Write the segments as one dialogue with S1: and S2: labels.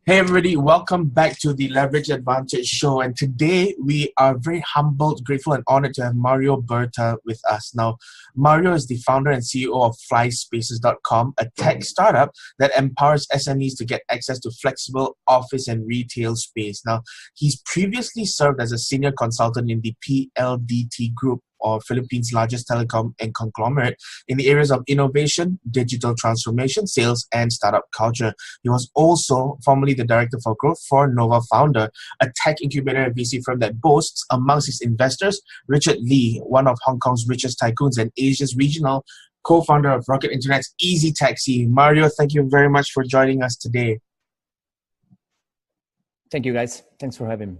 S1: Hey everybody, welcome back to the Leverage Advantage show. And today we are very humbled, grateful and honored to have Mario Berta with us. Now, Mario is the founder and CEO of flyspaces.com, a tech startup that empowers SMEs to get access to flexible office and retail space. Now, he's previously served as a senior consultant in the PLDT group, or Philippines' largest telecom and conglomerate, in the areas of innovation, digital transformation, sales, and startup culture. He was also formerly the director for growth for Nova Founder, a tech incubator and VC firm that boasts amongst its investors Richard Lee, one of Hong Kong's richest tycoons and Asia's regional co-founder of Rocket Internet's Easy Taxi. Mario, thank you very much for joining us today.
S2: Thank you, guys. Thanks for having me.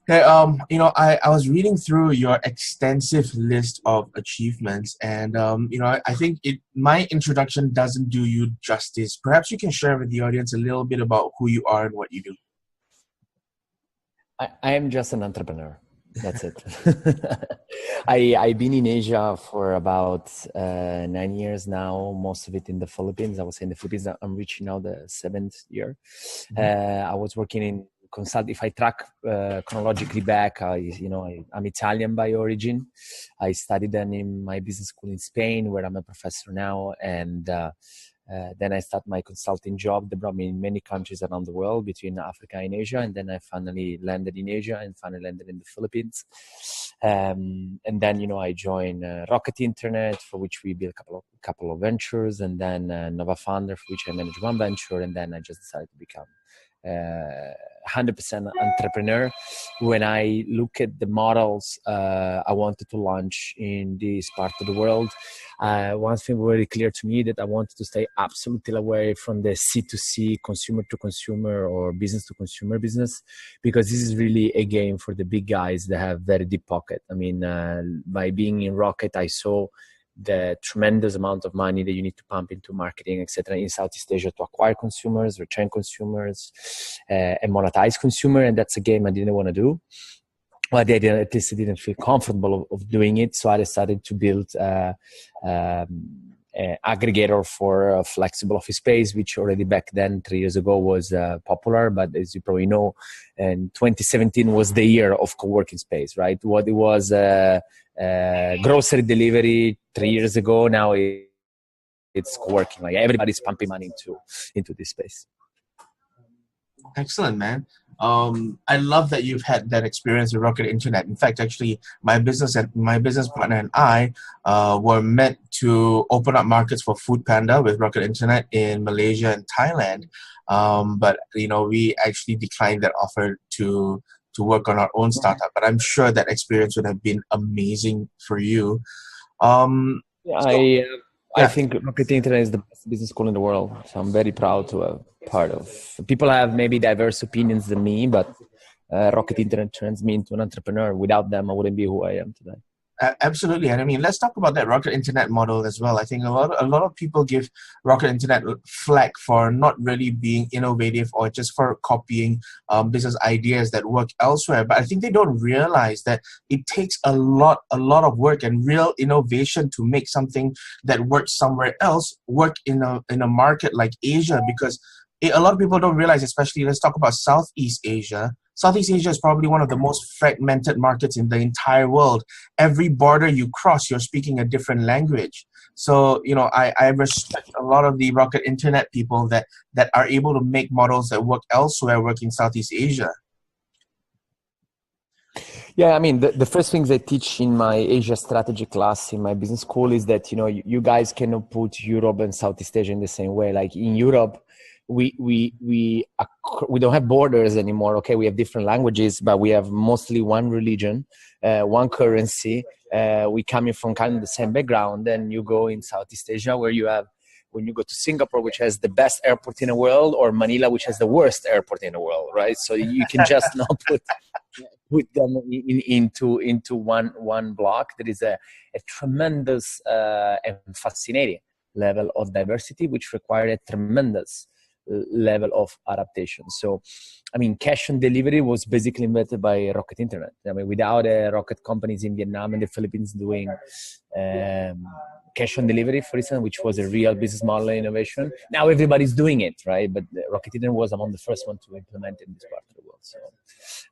S1: Okay, I was reading through your extensive list of achievements, and I think my introduction doesn't do you justice. Perhaps you can share with the audience a little bit about who you are and what you do.
S2: I am just an entrepreneur. That's it. I've been in Asia for about 9 years now, most of it in the Philippines. I was in the Philippines. I'm reaching now the 7th year. I was working in consult. If I track chronologically back, I'm Italian by origin. I studied then in my business school in Spain, where I'm a professor now, and then I started my consulting job that brought me in many countries around the world, between Africa and Asia, and then I finally landed in Asia and finally landed in the Philippines. And then I joined Rocket Internet, for which we built a couple of ventures, and then Nova Founder, for which I managed one venture, and then I just decided to become 100% entrepreneur. When I look at the models I wanted to launch in this part of the world, one thing very clear to me, that I wanted to stay absolutely away from the C2C, consumer to consumer or business to consumer business, because this is really a game for the big guys that have very deep pocket. I mean, by being in Rocket, I saw the tremendous amount of money that you need to pump into marketing, etc., in Southeast Asia to acquire consumers, return consumers, and monetize consumer. And that's a game I didn't want to do. Well, at least I didn't feel comfortable of doing it. So I decided to build aggregator for flexible office space, which already back then, 3 years ago, was popular. But as you probably know, in 2017 was the year of co-working space, right? What it was grocery delivery 3 years ago, now it's co-working. Like, everybody's pumping money into this space.
S1: Excellent, man. I love that you've had that experience with Rocket Internet. In fact, actually, my business partner and I were meant to open up markets for Food Panda with Rocket Internet in Malaysia and Thailand. But we actually declined that offer to work on our own startup. But I'm sure that experience would have been amazing for you.
S2: I think Rocket Internet is the best business school in the world. So I'm very proud to have part of. People have maybe diverse opinions than me, but Rocket Internet turns me into an entrepreneur. Without them, I wouldn't be who I am today.
S1: Absolutely. And I mean, let's talk about that Rocket Internet model as well. I think a lot of people give Rocket Internet flack for not really being innovative or just for copying business ideas that work elsewhere. But I think they don't realize that it takes a lot of work and real innovation to make something that works somewhere else work in a market like Asia, because a lot of people don't realize, especially, let's talk about Southeast Asia. Southeast Asia is probably one of the most fragmented markets in the entire world. Every border you cross, you're speaking a different language. So, I respect a lot of the Rocket Internet people that are able to make models that work elsewhere, work in Southeast Asia.
S2: Yeah, I mean, the first things I teach in my Asia strategy class in my business school is that, you guys cannot put Europe and Southeast Asia in the same way. Like, in Europe, we don't have borders anymore. Okay, we have different languages, but we have mostly one religion, one currency. We coming from kind of the same background. Then you go in Southeast Asia, where when you go to Singapore, which has the best airport in the world, or Manila, which has the worst airport in the world, right? So you can just not put them into one block. There is a tremendous and fascinating level of diversity, which require a tremendous level of adaptation. So, I mean, cash on delivery was basically invented by Rocket Internet. I mean, without Rocket companies in Vietnam and the Philippines doing cash on delivery, for instance, which was a real business model innovation. Now everybody's doing it, right? But Relocating was among the first one to implement it in this part of the world. So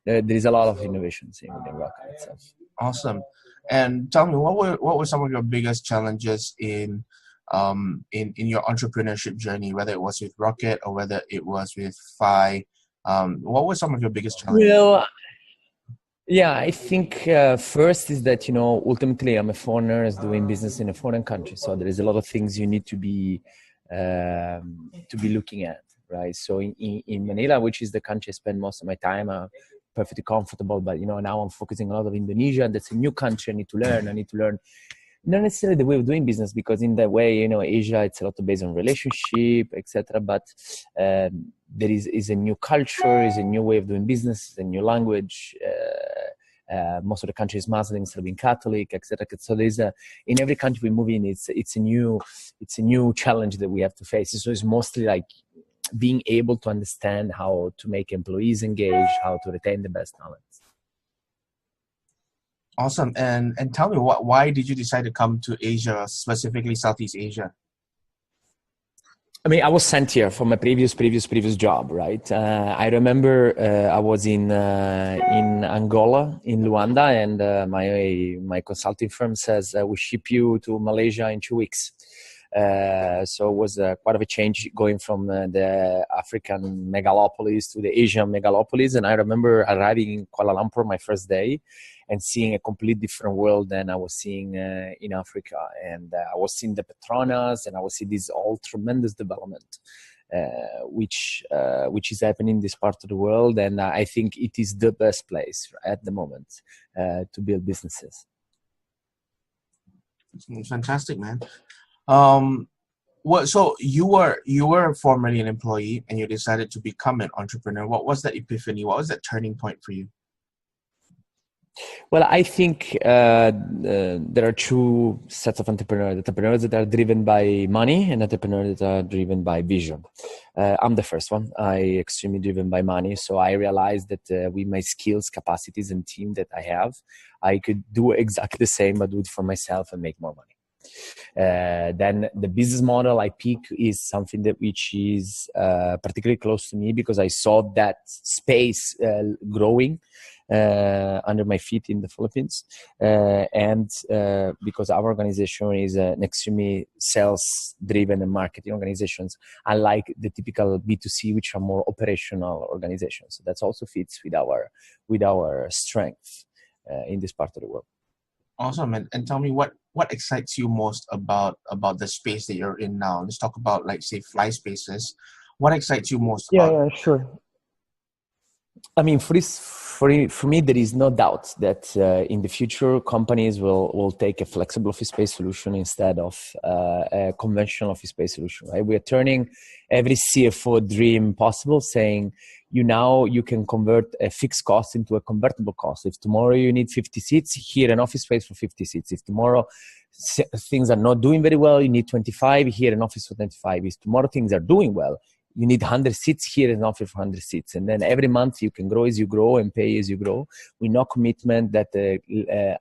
S2: there is a lot of innovations in Rocket itself.
S1: Awesome. And tell me, what were some of your biggest challenges in your entrepreneurship journey, whether it was with Rocket or whether it was with Phi? What were some of your biggest challenges?
S2: Well, yeah, I think first is that, ultimately I'm a foreigner doing business in a foreign country. So there is a lot of things you need to be looking at, right? So in Manila, which is the country I spend most of my time, perfectly comfortable, but now I'm focusing a lot of Indonesia. That's a new country I need to learn not necessarily the way of doing business, because in that way, Asia, it's a lot based on relationship, etc. But there is a new culture, is a new way of doing business, a new language. Most of the country is Muslim instead of being Catholic, etc. So there's in every country we move in, it's a new challenge that we have to face. So it's mostly like being able to understand how to make employees engage, how to retain the best talents.
S1: Awesome. And tell me, why did you decide to come to Asia, specifically Southeast Asia?
S2: I mean, I was sent here from my previous job, right? I remember I was in Angola, in Luanda, and my consulting firm says we ship you to Malaysia in 2 weeks. So it was quite of a change going from the African megalopolis to the Asian megalopolis. And I remember arriving in Kuala Lumpur my first day and seeing a completely different world than I was seeing in Africa. And I was seeing the Petronas, and I was seeing this all tremendous development, which is happening in this part of the world. And I think it is the best place at the moment to build businesses.
S1: Fantastic, man. So you were formerly an employee and you decided to become an entrepreneur. What was that epiphany? What was that turning point for you?
S2: Well, I think there are two sets of entrepreneurs that are driven by money and entrepreneurs that are driven by vision. I'm the first one. I'm extremely driven by money. So I realized that with my skills, capacities, and team that I have, I could do exactly the same, but do it for myself and make more money. Then the business model I pick is something which is particularly close to me, because I saw that space growing under my feet in the Philippines, and because our organization is an extremely sales-driven and marketing organizations, unlike the typical B2C, which are more operational organizations. So that also fits with our strength in this part of the world.
S1: Awesome. And tell me what excites you most about the space that you're in now. Let's talk about, like, say, Fly Spaces. What excites you most about?
S2: Yeah, sure. I mean, for me, there is no doubt that in the future, companies will take a flexible office space solution instead of a conventional office space solution, right? We are turning every CFO dream possible, saying you can convert a fixed cost into a convertible cost. If tomorrow you need 50 seats, here an office space for 50 seats. If tomorrow things are not doing very well, you need 25, here an office for 25. If tomorrow things are doing well, you need 100 seats, here an office for 100 seats. And then every month you can grow as you grow and pay as you grow, with no commitment that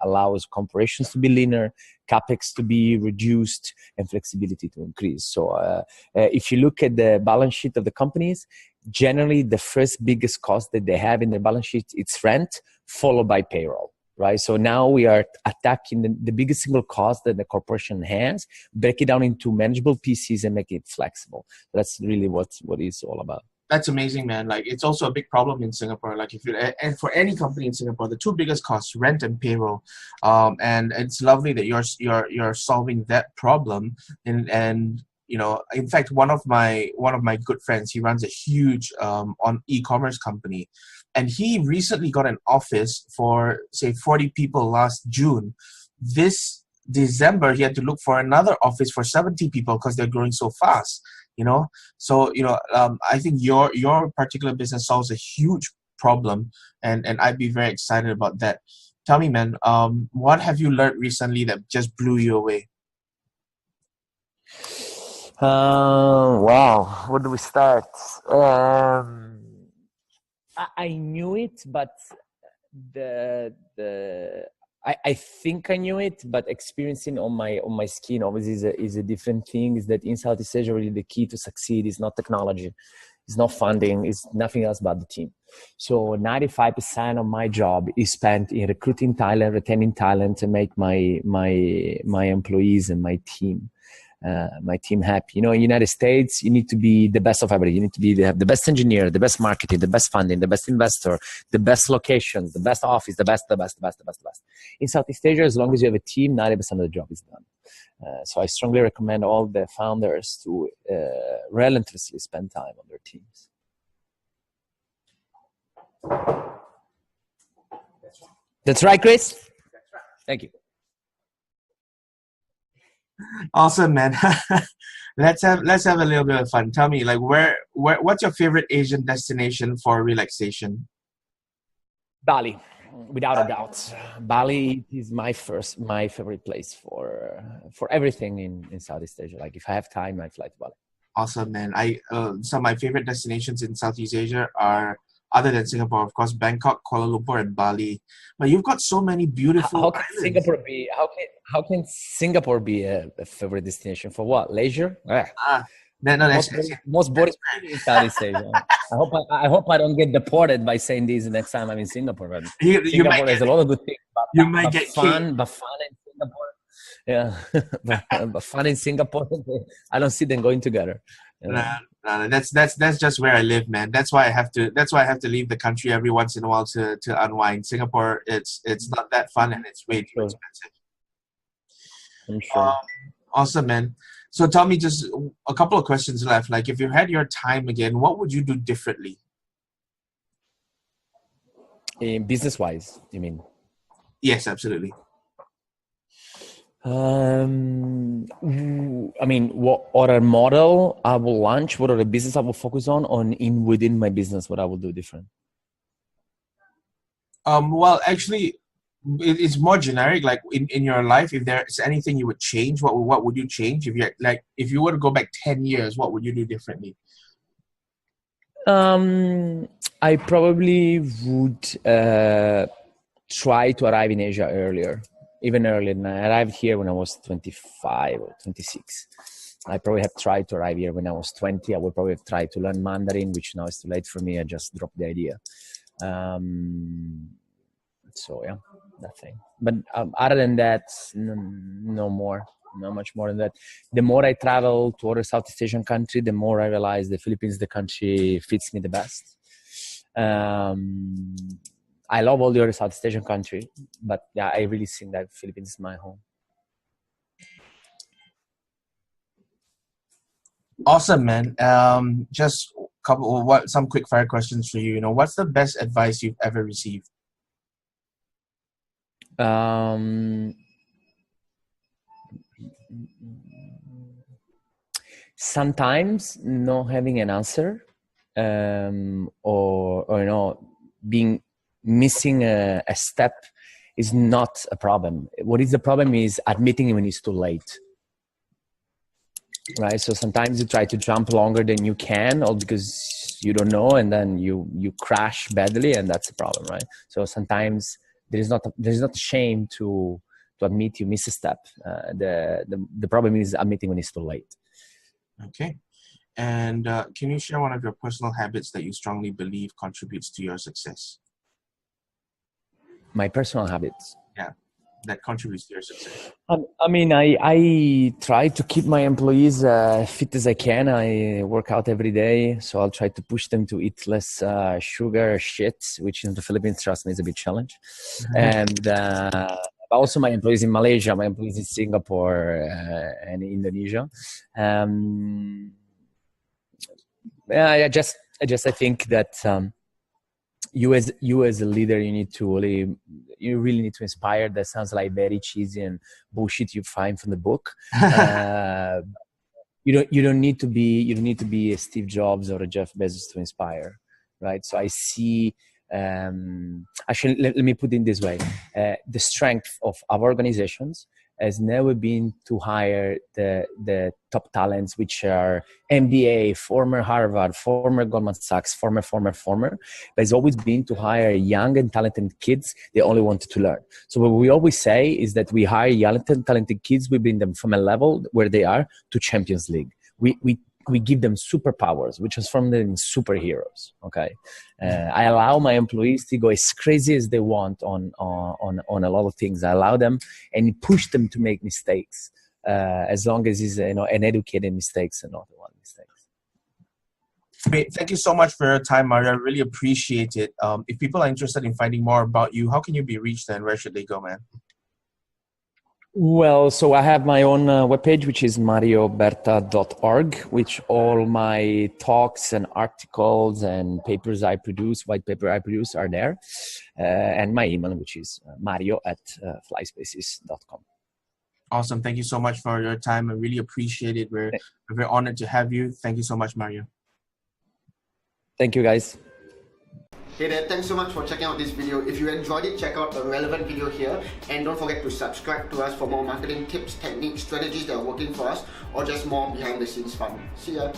S2: allows corporations to be leaner, capex to be reduced, and flexibility to increase. So if you look at the balance sheet of the companies, generally the first biggest cost that they have in their balance sheet, it's rent, followed by payroll. Right. So now we are attacking the biggest single cost that the corporation has, break it down into manageable pieces and make it flexible. That's really what it's all about.
S1: That's amazing, man. Like, it's also a big problem in Singapore. Like, and for any company in Singapore, the two biggest costs, rent and payroll. And it's lovely that you're solving that problem. And in fact, one of my good friends, he runs a huge on e-commerce company. And he recently got an office for, say, 40 people last June. This December, he had to look for another office for 70 people because they're growing so fast, So, I think your particular business solves a huge problem, and I'd be very excited about that. Tell me, man, what have you learned recently that just blew you away?
S2: Wow. Where do we start? I knew it, but I think I knew it, but experiencing on my skin obviously is a different thing. Is that in Southeast Asia, really the key to succeed is not technology, it's not funding, it's nothing else but the team. So 95% of my job is spent in recruiting talent, retaining talent, and make my employees and my team happy. You know, in the United States, you need to be the best of everything. You need to have the best engineer, the best marketing, the best funding, the best investor, the best locations, the best office, the best. In Southeast Asia, as long as you have a team, 90% of the job is done. So I strongly recommend all the founders to relentlessly spend time on their teams. That's right, Chris? That's right. Thank you.
S1: Awesome, man. let's have a little bit of fun. Tell me, like, what's your favorite Asian destination for relaxation?
S2: Bali, without a doubt. Bali is my favorite place for everything in Southeast Asia. Like, if I have time, I fly to Bali.
S1: Awesome, man. Some of my favorite destinations in Southeast Asia are, other than Singapore, of course, Bangkok, Kuala Lumpur, and Bali. But you've got so many beautiful
S2: How can
S1: islands.
S2: Singapore be a favorite destination for what? Leisure? Most boring in Southeast Asia. I hope I don't get deported by saying this next time I'm in Singapore. Singapore has a lot of good things. But fun in Singapore. Yeah, but fun in Singapore, I don't see them going together.
S1: No, that's just where I live, man. That's why I have to leave the country every once in a while to unwind. Singapore, it's not that fun, and it's way too expensive.
S2: I'm sure.
S1: Awesome, man. So tell me, just a couple of questions left. Like, if you had your time again, what would you do differently?
S2: Business-wise, you mean?
S1: Yes, absolutely.
S2: I mean, what other model I will launch, what other business I will focus on within my business, what I will do different?
S1: Well, actually, it's more generic. Like, in your life, if there's anything you would change, what would you change? If you were to go back 10 years, what would you do differently?
S2: I probably would try to arrive in Asia earlier. Even earlier than I arrived here when I was 25 or 26. I probably have tried to arrive here when I was 20. I would probably have tried to learn Mandarin, which now is too late for me. I just dropped the idea. So yeah, nothing. But other than that, no more. Not much more than that. The more I travel to other Southeast Asian countries, the more I realize the Philippines, the country fits me the best. I love all the other Southeast Asian countries, but yeah, I really think that Philippines is my home.
S1: Awesome, man. Just some quick fire questions for you. You know, what's the best advice you've ever received?
S2: Sometimes not having an answer, or you know, missing a step is not a problem. What is the problem is admitting when it's too late, right? So sometimes you try to jump longer than you can, or because you don't know, and then you crash badly, and that's the problem, right? So sometimes there is not a shame to admit you miss a step. The problem is admitting when it's too late.
S1: Okay. And can you share one of your personal habits that you strongly believe contributes to your success?
S2: My personal habits.
S1: Yeah, that contributes to your success.
S2: I mean, I try to keep my employees fit as I can. I work out every day, so I'll try to push them to eat less sugar shit, which in the Philippines, trust me, is a big challenge. And also my employees in Malaysia, my employees in Singapore and Indonesia. Yeah, I think that you as a leader, you really need to inspire. That sounds like very cheesy and bullshit you find from the book. You don't need to be a Steve Jobs or a Jeff Bezos to inspire, right? So I see. Actually, let me put it this way: the strength of our organizations has never been to hire the top talents, which are MBA, former Harvard, former Goldman Sachs, former, but it's always been to hire young and talented kids. They only wanted to learn. So what we always say is that we hire young and talented kids. We bring them from a level where they are to Champions League. We give them superpowers. We transform them in superheroes. Okay, I allow my employees to go as crazy as they want on a lot of things. I allow them and push them to make mistakes, as long as it's an educated mistakes and not one mistakes.
S1: Great. Thank you so much for your time, Mario. I really appreciate it. If people are interested in finding more about you, how can you be reached and where should they go, man?
S2: Well, so I have my own webpage, which is marioberta.org, which all my talks and articles and papers I produce, white paper I produce are there. And my email, which is mario@flyspaces.com.
S1: Awesome. Thank you so much for your time. I really appreciate it. We're very honored to have you. Thank you so much, Mario.
S2: Thank you, guys.
S3: Hey there, thanks so much for checking out this video. If you enjoyed it, check out the relevant video here, and don't forget to subscribe to us for more marketing tips, techniques, strategies that are working for us, or just more behind the scenes fun. See ya!